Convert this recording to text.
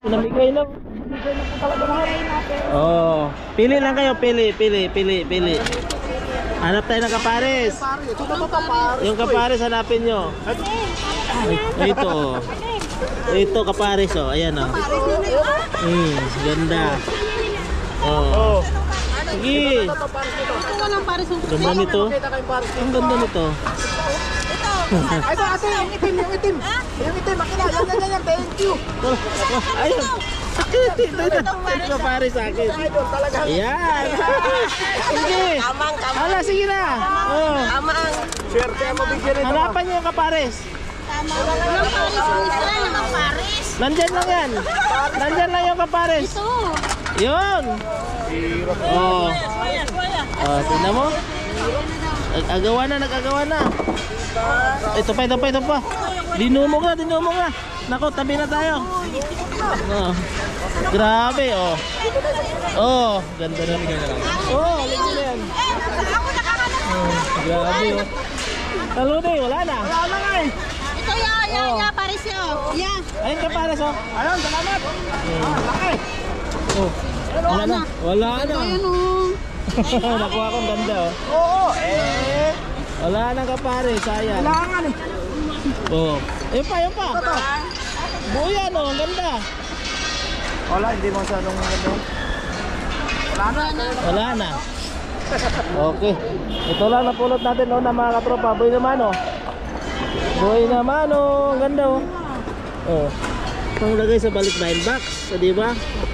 Namigay na. Namigay na po talaga lahat. Oh, pili lang kayo, pili. Hanap tayo ng kapares. Yung kapares hanapin nyo. Ito. Ito kapares oh, ayan oh. Ganda. Oh. Sige. Ganda nito. Ang ganda nito. Ay, ate, yung itim. Yung itim, makina. Yan, thank you. Ayun. Ito kapares sa akin. Ayan. Sige. Hala, sige na. Oh. Swerte ang mabigyan nito. Hanapan nyo yung kapares. Nandyan lang yan. Nandyan lang yung kapares. Yun. Oh. Oh, tignan mo. Nag-agawa na. Ito pa. Dinumog na. Nako, tabi na tayo. Oh. Grabe, oh. Oh, ganda na. Oh, halika na yan. Grabe, oh. Talode, wala na. Ito ya, pares yo. Ya. Ayun ka pares, oh. Ayun, salamat. Laki. Oh. Wala na. Ayun oh. Nakuha kong ganda, oh. Oo, Wala nang kapares, sayang. kailangan eh. Oh. Yun pa. Buo yan, oh. Ang ganda. Wala, hindi mo sa anong ganda. Wala na. Okay. Ito lang napulot natin, no, na mga katropa. Buhay naman, oh. Ang ganda, oh. Oh. Itong lagay sa balikbayan box, di ba?